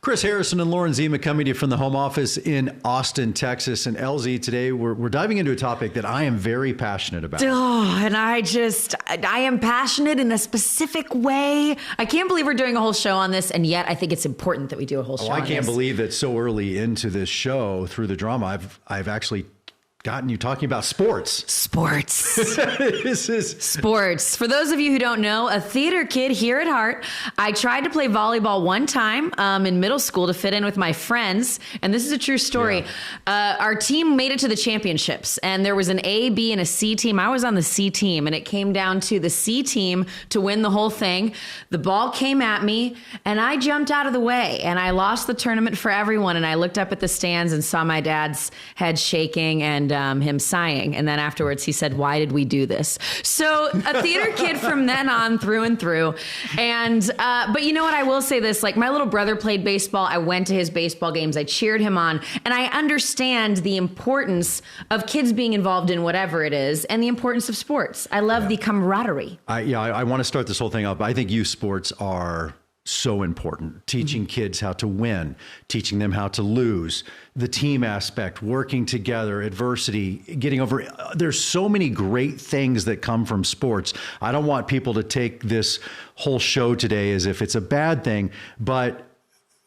Chris Harrison and Lauren Zima coming to you from the home office in Austin, Texas. And LZ, today we're diving into a topic that I am very passionate about. Oh, and I am passionate in a specific way. I can't believe we're doing a whole show on this, and yet I think it's important that we do a whole show on this. I can't believe that so early into this show, through the drama, I've actually gotten you talking about sports. Sports. This is sports. For those of you who don't know, a theater kid here at heart, I tried to play volleyball one time in middle school to fit in with my friends. And this is a true story. Yeah. Our team made it to the championships, and there was an A, B, and a C team. I was on the C team, and it came down to the C team to win the whole thing. The ball came at me, and I jumped out of the way, and I lost the tournament for everyone. And I looked up at the stands and saw my dad's head shaking and him sighing. And then afterwards he said, "Why did we do this?" So a theater kid from then on, through and through. And, but you know what? I will say this, like, my little brother played baseball. I went to his baseball games. I cheered him on, and I understand the importance of kids being involved in whatever it is and the importance of sports. I love the camaraderie. I want to start this whole thing up. I think youth sports are so important. Teaching kids how to win, teaching them how to lose, the team aspect, working together, adversity, getting over. There's so many great things that come from sports. I don't want people to take this whole show today as if it's a bad thing, but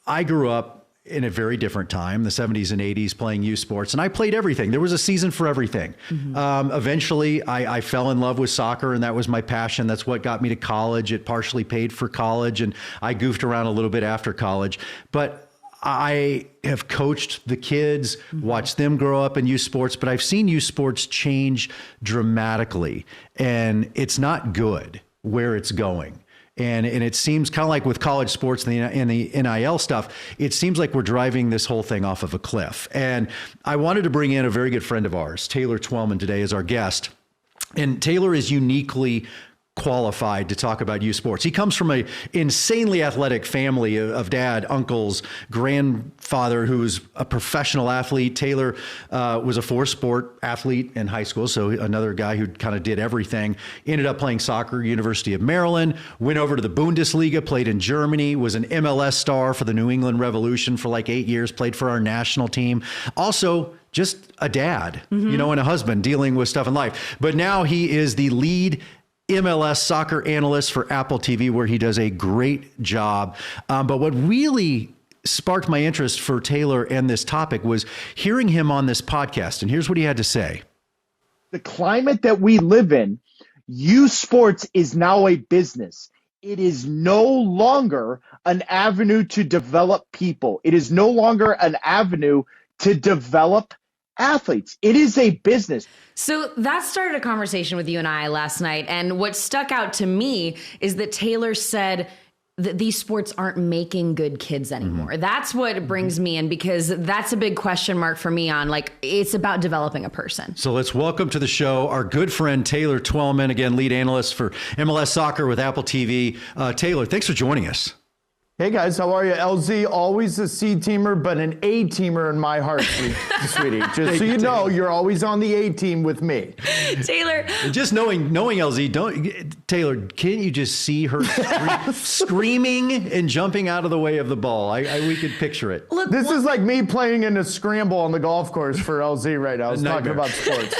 I grew up in a very different time, the 70s and 80s, playing youth sports. And I played everything. There was a season for everything. Eventually, I fell in love with soccer, and that was my passion. That's what got me to college. It partially paid for college, and I goofed around a little bit after college. But I have coached the kids, watched them grow up in youth sports, but I've seen youth sports change dramatically. And it's not good where it's going. And it seems kind of like with college sports and the NIL stuff, it seems like we're driving this whole thing off of a cliff. And I wanted to bring in a very good friend of ours, Taylor Twellman, today as our guest. And Taylor is uniquely qualified to talk about youth sports. He comes from an insanely athletic family of dad, uncles, grandfather who's a professional athlete. Taylor was a four-sport athlete in high school, so another guy who kind of did everything. Ended up playing soccer, University of Maryland, went over to the Bundesliga, played in Germany, was an MLS star for the New England Revolution for like 8 years, played for our national team. Also, just a dad, you know, and a husband dealing with stuff in life. But now he is the lead MLS soccer analyst for Apple TV, where he does a great job. But what really sparked my interest for Taylor and this topic was hearing him on this podcast. And here's what he had to say. The climate that we live in, youth sports is now a business. It is no longer an avenue to develop people. It is no longer an avenue to develop athletes. It is a business. So that started a conversation with you and I last night. And what stuck out to me is that Taylor said that these sports aren't making good kids anymore. That's what brings me in, because that's a big question mark for me on, like, it's about developing a person. So let's welcome to the show our good friend, Taylor Twellman, again, lead analyst for MLS Soccer with Apple TV. Taylor, thanks for joining us. Hey guys, how are you? LZ, always a C-teamer, but an A-teamer in my heart, sweetie. Just so you know, you're always on the A-team with me. Taylor. Just knowing LZ, Taylor, can't you just see her screaming and jumping out of the way of the ball? We could picture it. Look, this is like me playing in a scramble on the golf course for LZ right now. I was talking about sports.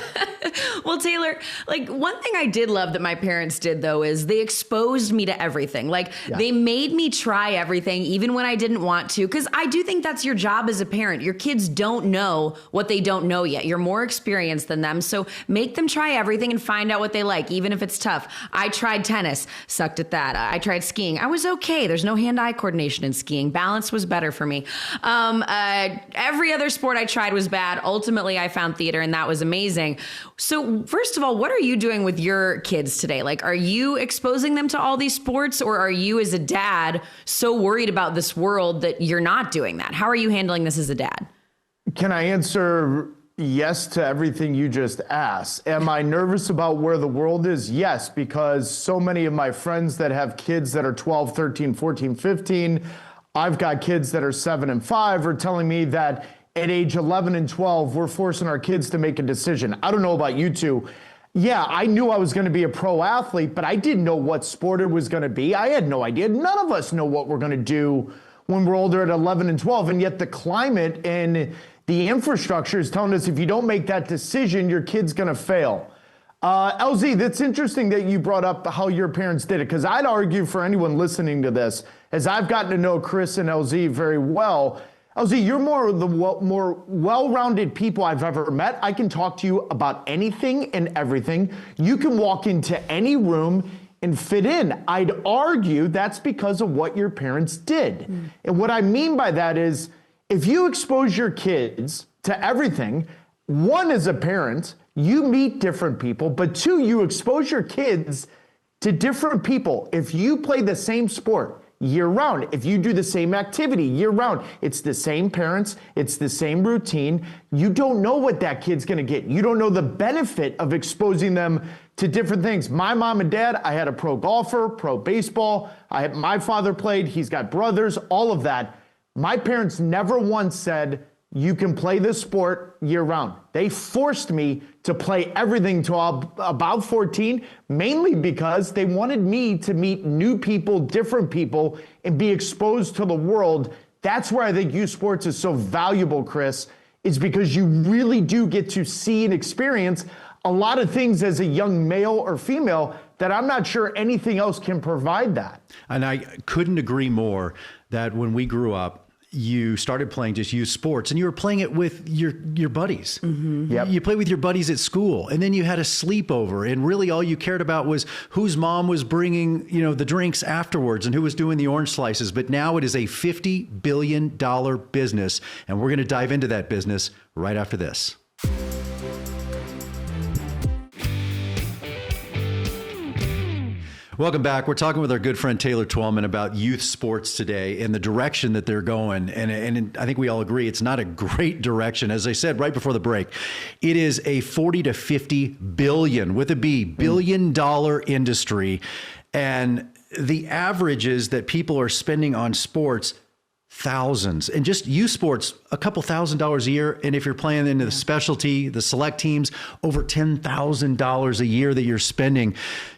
Well, Taylor, like, one thing I did love that my parents did, though, is they exposed me to everything. Like, they made me try everything, even when I didn't want to, because I do think that's your job as a parent. Your kids don't know what they don't know yet. You're more experienced than them, so make them try everything and find out what they like, even if it's tough. I tried tennis, sucked at that. I tried skiing. I was okay. There's no hand-eye coordination in skiing. Balance was better for me. Every other sport I tried was bad. Ultimately, I found theater, and that was amazing. So first of all, what are you doing with your kids today? Like, are you exposing them to all these sports, or are you as a dad so worried about this world that you're not doing that? How are you handling this as a dad? Can I answer yes to everything you just asked? Am I nervous about where the world is? Yes, because so many of my friends that have kids that are 12, 13, 14, 15, I've got kids that are 7 and 5 are telling me that at age 11 and 12, we're forcing our kids to make a decision. I don't know about you two. Yeah, I knew I was going to be a pro athlete, but I didn't know what sport it was going to be. I had no idea. None of us know what we're going to do when we're older at 11 and 12. And yet the climate and the infrastructure is telling us if you don't make that decision, your kid's going to fail. LZ, that's interesting that you brought up how your parents did it, because I'd argue for anyone listening to this, as I've gotten to know Kris and LZ very well, LZ, you're more well-rounded people I've ever met. I can talk to you about anything and everything. You can walk into any room and fit in. I'd argue that's because of what your parents did. And what I mean by that is, if you expose your kids to everything, one, as a parent, you meet different people, but two, you expose your kids to different people. If you play the same sport year round, if you do the same activity year round, it's the same parents, it's the same routine. You don't know what that kid's gonna get. You don't know the benefit of exposing them to different things. My mom and dad, I had a pro golfer, pro baseball. My father played, he's got brothers, all of that. My parents never once said, you can play this sport year round. They forced me to play everything till about 14, mainly because they wanted me to meet new people, different people, and be exposed to the world. That's where I think youth sports is so valuable, Kris, is because you really do get to see and experience a lot of things as a young male or female that I'm not sure anything else can provide that. And I couldn't agree more that when we grew up, you started playing just youth sports, and you were playing it with your buddies. Yep. You played with your buddies at school, and then you had a sleepover, and really all you cared about was whose mom was bringing, the drinks afterwards and who was doing the orange slices. But now it is a $50 billion business, and we're going to dive into that business right after this. Welcome back. We're talking with our good friend Taylor Twellman about youth sports today and the direction that they're going. And I think we all agree it's not a great direction. As I said right before the break, it is a 40 to 50 billion, with a B, billion dollar industry. And the averages that people are spending on sports, thousands, and just youth sports, a couple $1,000s a year. And if you're playing into the specialty, the select teams, over $10,000 a year that you're spending.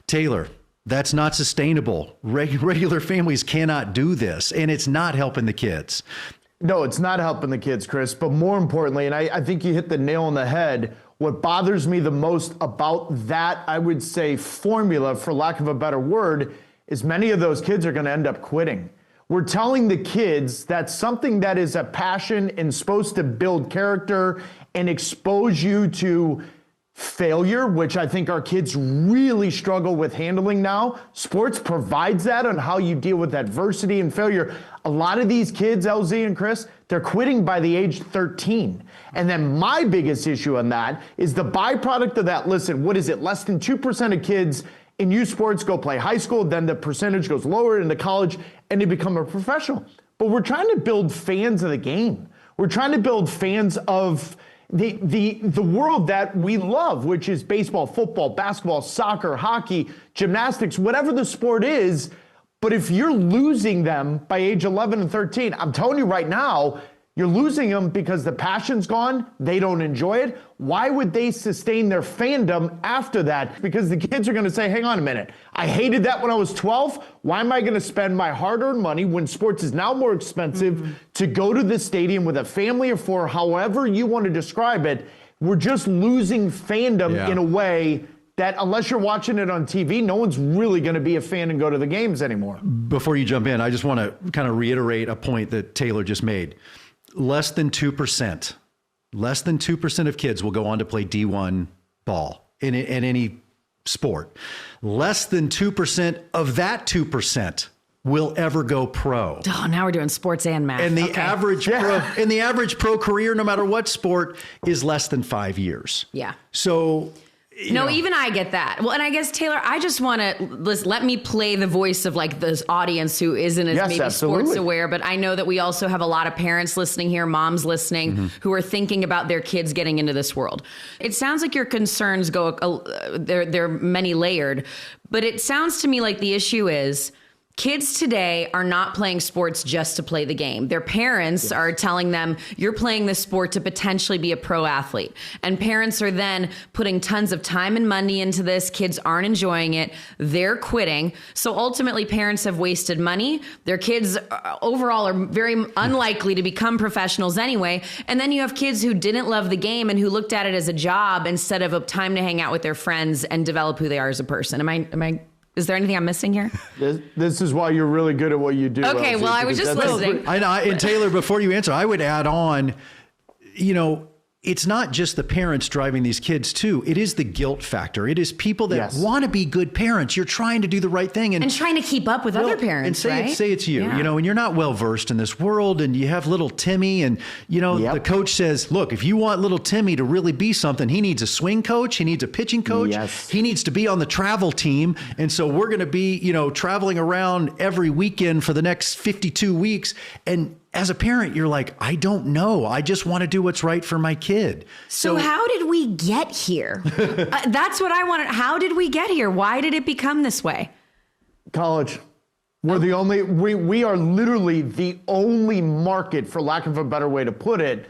Taylor, that's not sustainable. Regular families cannot do this, and it's not helping the kids. No, it's not helping the kids, Kris. But more importantly, and I think you hit the nail on the head, what bothers me the most about that, I would say, formula, for lack of a better word, is many of those kids are going to end up quitting. We're telling the kids that something that is a passion and supposed to build character and expose you to failure, which I think our kids really struggle with handling now. Sports provides that on how you deal with adversity and failure. A lot of these kids, LZ and Kris, they're quitting by the age 13. And then my biggest issue on that is the byproduct of that. Listen, what is it? Less than 2% of kids in youth sports go play high school, then the percentage goes lower into college and they become a professional. But we're trying to build fans of the game. We're trying to build fans of the world that we love, which is baseball, football, basketball, soccer, hockey, gymnastics, whatever the sport is. But if you're losing them by age 11 and 13, I'm telling you right now, you're losing them because the passion's gone. They don't enjoy it. Why would they sustain their fandom after that? Because the kids are going to say, hang on a minute. I hated that when I was 12. Why am I going to spend my hard-earned money when sports is now more expensive to go to the stadium with a family of four, however you want to describe it? We're just losing fandom in a way that unless you're watching it on TV, no one's really going to be a fan and go to the games anymore. Before you jump in, I just want to kind of reiterate a point that Taylor just made. Less than 2% of kids will go on to play D1 ball in any sport. Less than 2% of that 2% will ever go pro. Oh, now we're doing sports and math. And the average pro career, no matter what sport, is less than 5 years. Yeah. So even I get that. Well, and I guess, Taylor, I just want to let me play the voice of like this audience who isn't as maybe sports aware, but I know that we also have a lot of parents listening here, moms listening, who are thinking about their kids getting into this world. It sounds like your concerns they're many layered, but it sounds to me like the issue is Kids today are not playing sports just to play the game. Their parents are telling them, you're playing this sport to potentially be a pro athlete. And parents are then putting tons of time and money into this. Kids aren't enjoying it. They're quitting. So ultimately, parents have wasted money. Their kids overall are very unlikely to become professionals anyway. And then you have kids who didn't love the game and who looked at it as a job instead of a time to hang out with their friends and develop who they are as a person. Is there anything I'm missing here? This is why you're really good at what you do. Okay, well, I was just listening. And Taylor, before you answer, I would add on, it's not just the parents driving these kids too. It is the guilt factor. It is people that want to be good parents. You're trying to do the right thing and trying to keep up with other parents. And say it's you, and you're not well versed in this world, and you have little Timmy, and the coach says, look, if you want little Timmy to really be something, he needs a swing coach, he needs a pitching coach, he needs to be on the travel team, and so we're going to be, traveling around every weekend for the next 52 weeks, and as a parent, you're like, I don't know. I just want to do what's right for my kid. So how did we get here? That's what I wanted. How did we get here? Why did it become this way? College. We're the only, we are literally the only market, for lack of a better way to put it,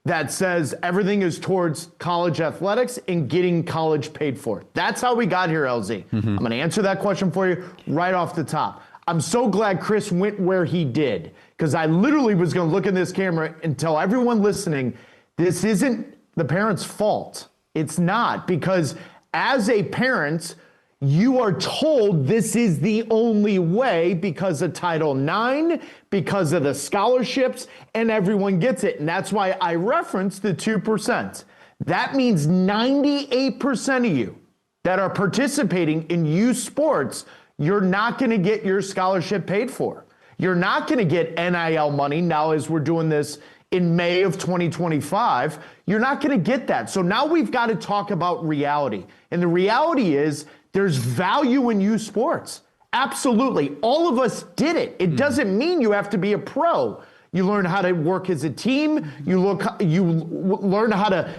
that says everything is towards college athletics and getting college paid for. That's how we got here, LZ. I'm going to answer that question for you right off the top. I'm so glad Kris went where he did, because I literally was going to look in this camera and tell everyone listening, this isn't the parent's fault. It's not, because as a parent, you are told this is the only way because of Title IX, because of the scholarships, and everyone gets it. And that's why I referenced the 2%. That means 98% of you that are participating in youth sports, you're not going to get your scholarship paid for. You're not going to get NIL money now as we're doing this in May of 2025. You're not going to get that. So now we've got to talk about reality. And the reality is there's value in youth sports. Absolutely. All of us did it. It doesn't mean you have to be a pro. You learn how to work as a team. You learn how to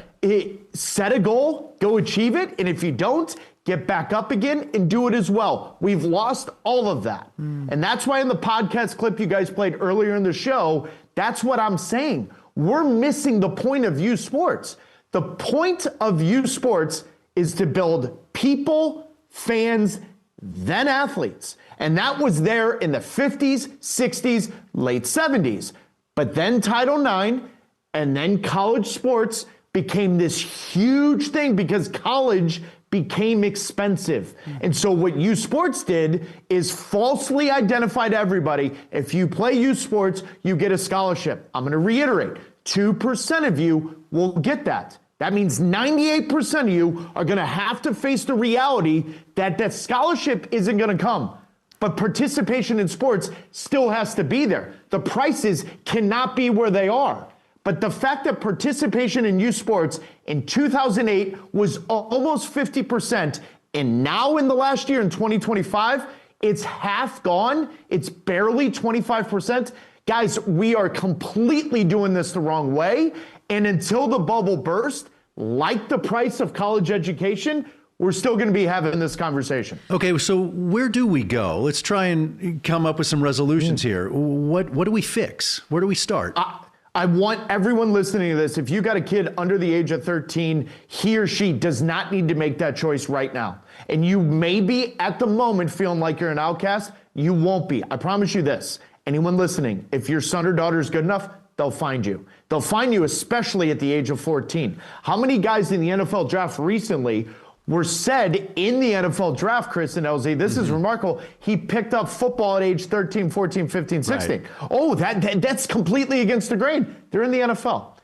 set a goal, go achieve it. And if you don't, get back up again and do it as well. We've lost all of that. And that's why in the podcast clip you guys played earlier in the show, that's what I'm saying. We're missing the point of youth sports. The point of youth sports is to build people, fans, then athletes. And that was there in the 50s, 60s, late 70s. But then Title IX and then college sports became this huge thing because college became expensive. And so what youth sports did is falsely identify to everybody, if you play youth sports, you get a scholarship. I'm going to reiterate, 2% of you will get that. That means 98% of you are going to have to face the reality that that scholarship isn't going to come. But participation in sports still has to be there. The prices cannot be where they are. But the fact that participation in youth sports in 2008 was almost 50%, and now in the last year in 2025, it's half gone. It's barely 25%. Guys, we are completely doing this the wrong way. And until the bubble burst, like the price of college education, we're still going to be having this conversation. Okay, so where do we go? Let's try and come up with some resolutions here. What do we fix? Where do we start? I want everyone listening to this, if you got a kid under the age of 13, he or she does not need to make that choice right now. And you may be at the moment feeling like you're an outcast. You won't be. I promise you this. Anyone listening, if your son or daughter is good enough, they'll find you. They'll find you, especially at the age of 14. How many guys in the NFL draft recently were said in the NFL draft, Kris and LZ, this is remarkable, he picked up football at age 13, 14, 15, 16. Right. Oh, that's completely against the grain. They're in the NFL.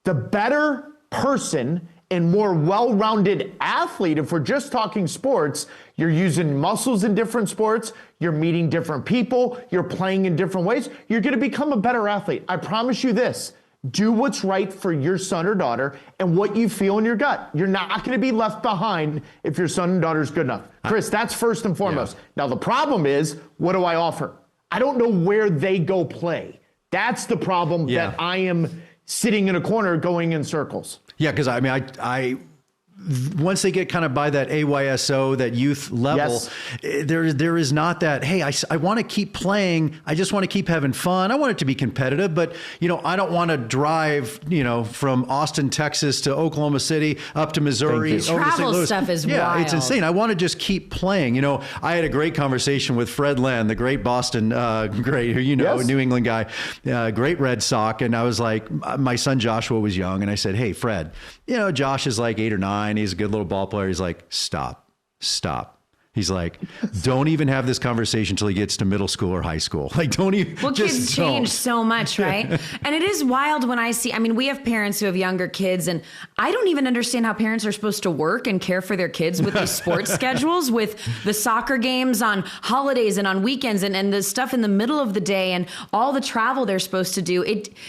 The better person and more well-rounded athlete, if we're just talking sports, you're using muscles in different sports, you're meeting different people, you're playing in different ways, you're going to become a better athlete. I promise you this. Do what's right for your son or daughter and what you feel in your gut. You're not going to be left behind if your son and daughter is good enough. Kris, that's first and foremost. Yeah. Now, the problem is, what do I offer? I don't know where they go play. That's the problem that I am sitting in a corner going in circles. Yeah, because I once they get kind of by that AYSO, that youth level, there is not that, hey, I want to keep playing. I just want to keep having fun. I want it to be competitive, but I don't want to drive, from Austin, Texas to Oklahoma City up to Missouri. Over Travel to St. Louis. stuff is wild. It's insane. I want to just keep playing. I had a great conversation with Fred Len, the great Boston, great, New England guy, great Red Sox. And I was like, my son Joshua was young. And I said, hey, Fred, Josh is like 8 or 9. He's a good little ball player. He's like, stop. He's like, don't even have this conversation until he gets to middle school or high school. Like, don't even. Well, kids change so much, right? And it is wild when I see, we have parents who have younger kids, and I don't even understand how parents are supposed to work and care for their kids with these sports schedules, with the soccer games on holidays and on weekends and the stuff in the middle of the day and all the travel they're supposed to do.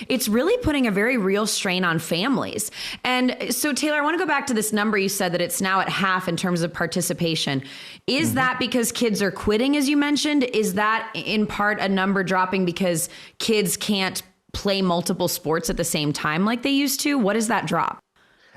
It's really putting a very real strain on families. And so, Taylor, I want to go back to this number you said that it's now at half in terms of participation. Is that because kids are quitting, as you mentioned? Is that in part a number dropping because kids can't play multiple sports at the same time like they used to? What is that drop?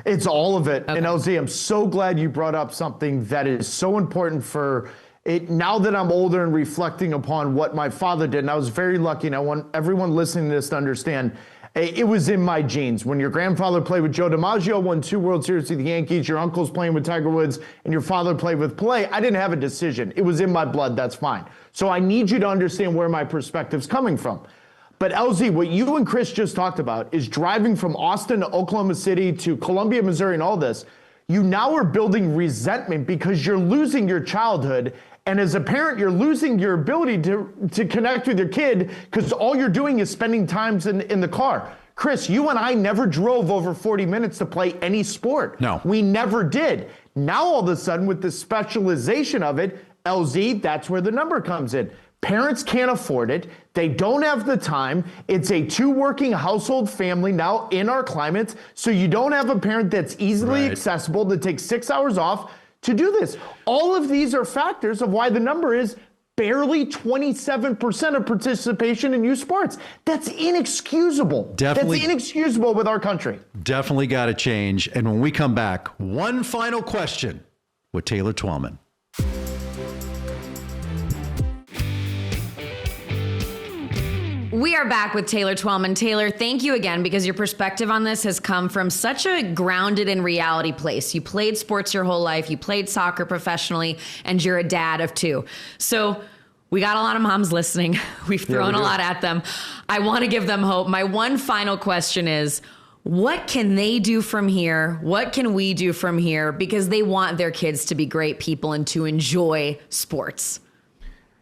It's all of it. Okay. And LZ, I'm so glad you brought up something that is so important for it. Now that I'm older and reflecting upon what my father did, and I was very lucky, and I want everyone listening to this to understand, it was in my genes. When your grandfather played with Joe DiMaggio, won 2 World Series with the Yankees, your uncle's playing with Tiger Woods, and your father played with Pelé, I didn't have a decision. It was in my blood. That's fine. So I need you to understand where my perspective's coming from. But LZ, what you and Kris just talked about is driving from Austin to Oklahoma City to Columbia, Missouri, and all this. You now are building resentment because you're losing your childhood. And as a parent, you're losing your ability to connect with your kid because all you're doing is spending time in the car. Kris, you and I never drove over 40 minutes to play any sport. No. We never did. Now, all of a sudden, with the specialization of it, LZ, that's where the number comes in. Parents can't afford it. They don't have the time. It's a 2-working household family now in our climate. So you don't have a parent that's easily accessible to take 6 hours off to do this. All of these are factors of why the number is barely 27% of participation in youth sports. That's inexcusable. Definitely. That's inexcusable with our country. Definitely got to change. And when we come back, one final question with Taylor Twellman. We are back with Taylor Twellman. Taylor, thank you again, because your perspective on this has come from such a grounded in reality place. You played sports your whole life. You played soccer professionally, and you're a dad of 2. So we got a lot of moms listening. We've thrown a lot at them. I want to give them hope. My one final question is, what can they do from here? What can we do from here? Because they want their kids to be great people and to enjoy sports.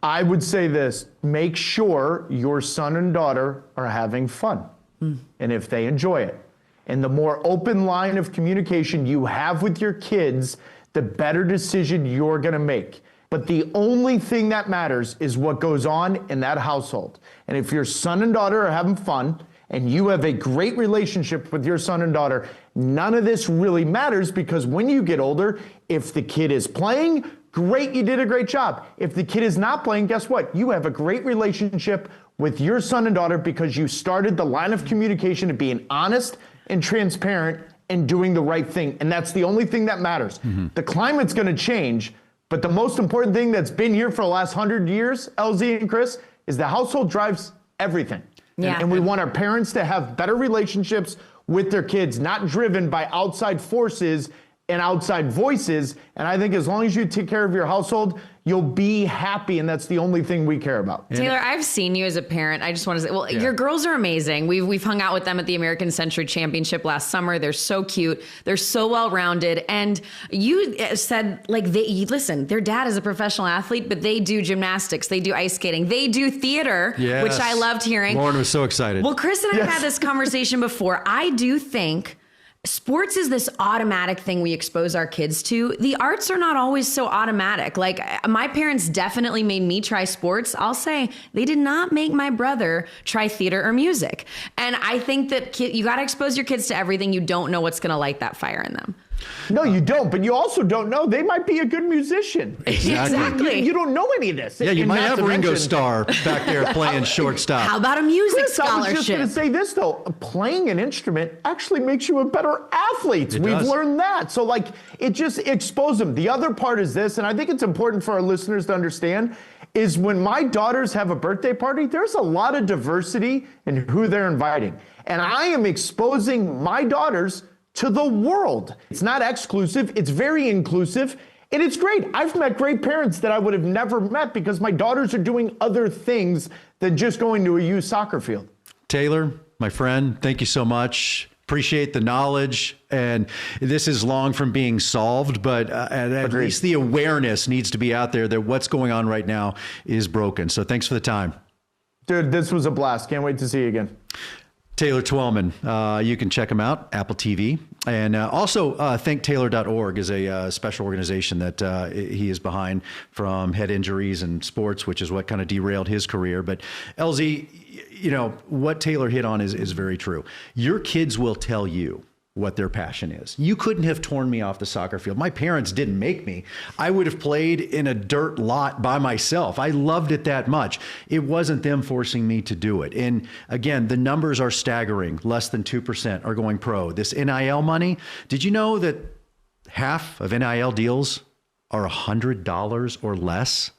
I would say this: make sure your son and daughter are having fun, and if they enjoy it. And the more open line of communication you have with your kids, the better decision you're going to make. But the only thing that matters is what goes on in that household. And if your son and daughter are having fun, and you have a great relationship with your son and daughter, none of this really matters, because when you get older, if the kid is playing, great, you did a great job. If the kid is not playing, guess what? You have a great relationship with your son and daughter because you started the line of communication of being honest and transparent and doing the right thing. And that's the only thing that matters. The climate's going to change, but the most important thing that's been here for the last 100 years, LZ and Kris, is the household drives everything. Yeah. And we want our parents to have better relationships with their kids, not driven by outside forces and outside voices. And I think as long as you take care of your household, you'll be happy, and that's the only thing we care about. Taylor, I've seen you as a parent. I just want to say, your girls are amazing. We've hung out with them at the American Century Championship last summer. They're so cute. They're so well-rounded. And you said, listen, their dad is a professional athlete, but they do gymnastics. They do ice skating. They do theater, which I loved hearing. Lauren was so excited. Well, Kris and I have had this conversation before. I do think sports is this automatic thing we expose our kids to. The arts are not always so automatic. Like, my parents definitely made me try sports. I'll say they did not make my brother try theater or music. And I think that you got to expose your kids to everything. You don't know what's going to light that fire in them. No, you don't, but you also don't know. They might be a good musician. Exactly. You don't know any of this. Yeah, you And might not have to Ringo mention- Starr back there playing shortstop. How about a music Chris, I was just going to scholarship? say this, though. Playing an instrument actually makes you a better athlete. It We've does. learned that. So, like, it just exposed them. The other part is this, and I think it's important for our listeners to understand, is when my daughters have a birthday party, there's a lot of diversity in who they're inviting. And I am exposing my daughters to the world. It's not exclusive, it's very inclusive, and it's great. I've met great parents that I would have never met because my daughters are doing other things than just going to a youth soccer field. Taylor, my friend, thank you so much. Appreciate the knowledge. And this is long from being solved, but at least the awareness needs to be out there that what's going on right now is broken. So thanks for the time. Dude, this was a blast. Can't wait to see you again. Taylor Twellman, you can check him out, Apple TV. And also thinktaylor.org is a special organization that he is behind from head injuries and sports, which is what kind of derailed his career. But LZ, you know, what Taylor hit on is very true. Your kids will tell you what their passion is. You couldn't have torn me off the soccer field. My parents didn't make me. I would have played in a dirt lot by myself. I loved it that much. It wasn't them forcing me to do it. And again, the numbers are staggering. Less than 2% are going pro. This NIL money, did you know that half of NIL deals are $100 or less?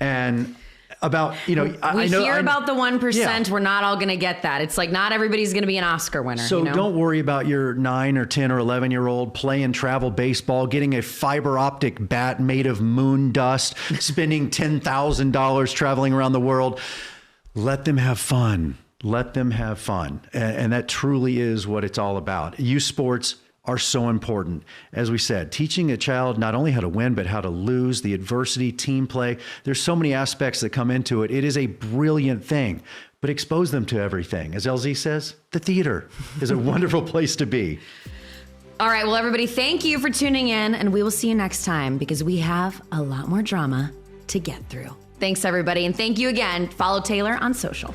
And about, you know, We hear about the 1%. Yeah. We're not all going to get that. It's like not everybody's going to be an Oscar winner. So you know? don't worry about your 9 or 10 or 11-year-old playing travel baseball, getting a fiber optic bat made of moon dust, spending $10,000 traveling around the world. Let them have fun. Let them have fun. And that truly is what it's all about. Youth sports are so important. As we said, teaching a child not only how to win, but how to lose, the adversity, team play. There's so many aspects that come into it. It is a brilliant thing, but expose them to everything. As LZ says, the theater is a wonderful place to be. All right. Well, everybody, thank you for tuning in, and we will see you next time because we have a lot more drama to get through. Thanks, everybody. And thank you again. Follow Taylor on social.